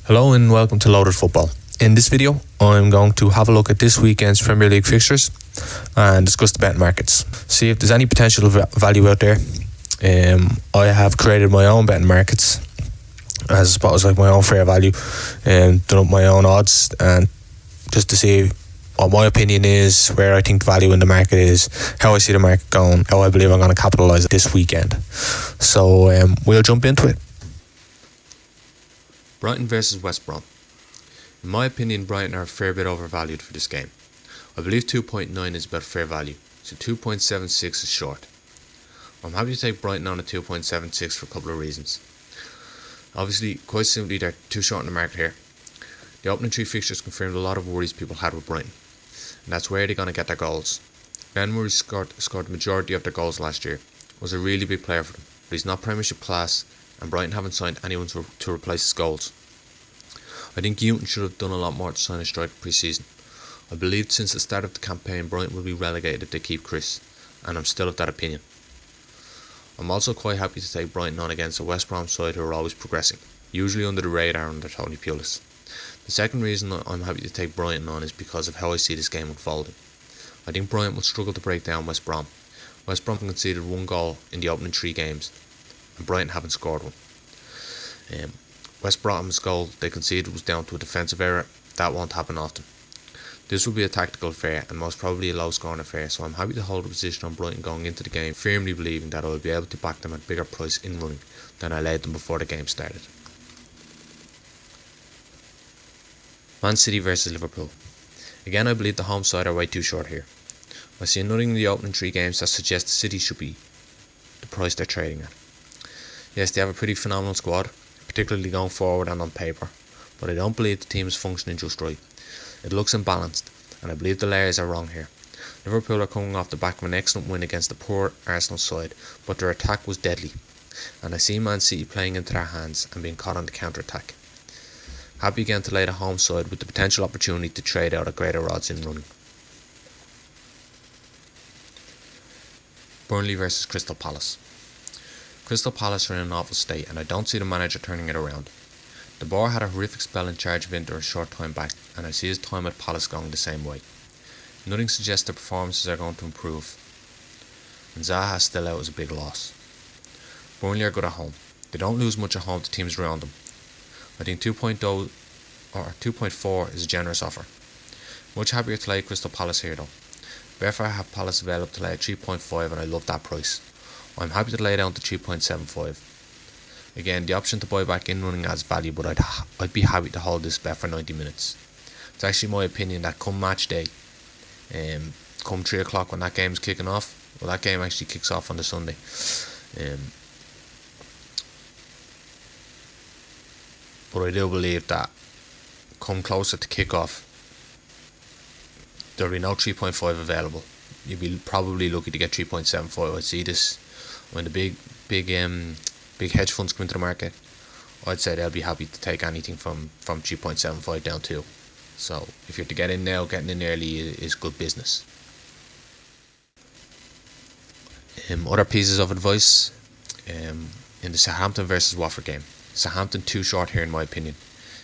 Hello and welcome to Loaded Football. In this video, I'm going to have a look at this weekend's Premier League fixtures and discuss the betting markets. See if there's any potential value out there. I have created my own betting markets as I suppose like my own fair value and done up my own odds and just to see what my opinion is, where I think the value in the market is, how I see the market going, how I believe I'm going to capitalise this weekend. So we'll jump into it. Brighton versus West Brom. In my opinion, Brighton are a fair bit overvalued for this game. I believe 2.9 is about fair value, so 2.76 is short. I'm happy to take Brighton on at 2.76 for a couple of reasons. Obviously, quite simply, they're too short in the market here. The opening three fixtures confirmed a lot of worries people had with Brighton, and that's where they're going to get their goals. Ben Murray scored the majority of their goals last year, was a really big player for them, but he's not Premiership class, and Brighton haven't signed anyone to replace his goals. I think Newton should have done a lot more to sign a striker pre-season. I believed since the start of the campaign Brighton will be relegated if they keep Chris, and I'm still of that opinion. I'm also quite happy to take Brighton on against a West Brom side who are always progressing, usually under the radar under Tony Pulis. The second reason I'm happy to take Brighton on is because of how I see this game unfolding. I think Brighton will struggle to break down West Brom. West Brom conceded one goal in the opening three games, and Brighton haven't scored one. West Brom's goal they conceded was down to a defensive error. That won't happen often. This will be a tactical affair and most probably a low scoring affair, so I'm happy to hold a position on Brighton going into the game, firmly believing that I will be able to back them at a bigger price in running than I laid them before the game started. Man City versus Liverpool. Again, I believe the home side are way too short here. I see nothing in the opening three games that suggests City should be the price they're trading at. Yes, they have a pretty phenomenal squad, particularly going forward and on paper, but I don't believe the team is functioning just right. It looks imbalanced, and I believe the layers are wrong here. Liverpool are coming off the back of an excellent win against the poor Arsenal side, but their attack was deadly, and I see Man City playing into their hands and being caught on the counter-attack. Happy again to lay the home side with the potential opportunity to trade out at greater odds in running. Burnley versus Crystal Palace. Crystal Palace are in an awful state and I don't see the manager turning it around. De Boer had a horrific spell in charge of Inter a short time back and I see his time at Palace going the same way. Nothing suggests their performances are going to improve, and Zaha still out is a big loss. Burnley are good at home. They don't lose much at home to teams around them. I think 2.0 or 2.4 is a generous offer. Much happier to lay Crystal Palace here though. Therefore I have Palace available to lay at 3.5 and I love that price. I'm happy to lay down to 3.75. Again, the option to buy back in running adds value, but I'd be happy to hold this bet for 90 minutes. It's actually my opinion that come match day, come 3 o'clock when that game's kicking off, well that game actually kicks off on the Sunday. But I do believe that come closer to kick-off, there'll be no 3.5 available. You'll be probably lucky to get 3.75. I'd see this when the big hedge funds come into the market. I'd say they'll be happy to take anything from 3.75 down to. So if you're to get in now, getting in early is good business. Other pieces of advice in the Southampton versus Watford game. Southampton too short here in my opinion.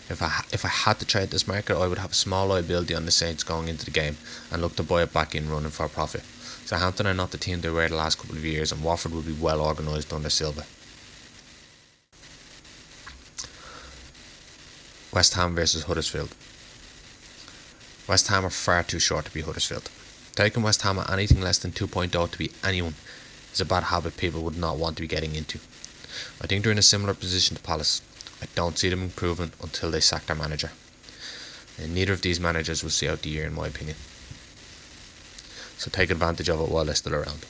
If I had to trade this market, I would have a small liability on the Saints going into the game and look to buy it back in running for a profit. Southampton are not the team they were the last couple of years, and Watford will be well organised under Silva. West Ham versus Huddersfield. West Ham are far too short to be Huddersfield. Taking West Ham at anything less than 2.0 to be anyone is a bad habit people would not want to be getting into. I think they're in a similar position to Palace. I don't see them improving until they sack their manager. And neither of these managers will see out the year in my opinion. So take advantage of it while they're still around.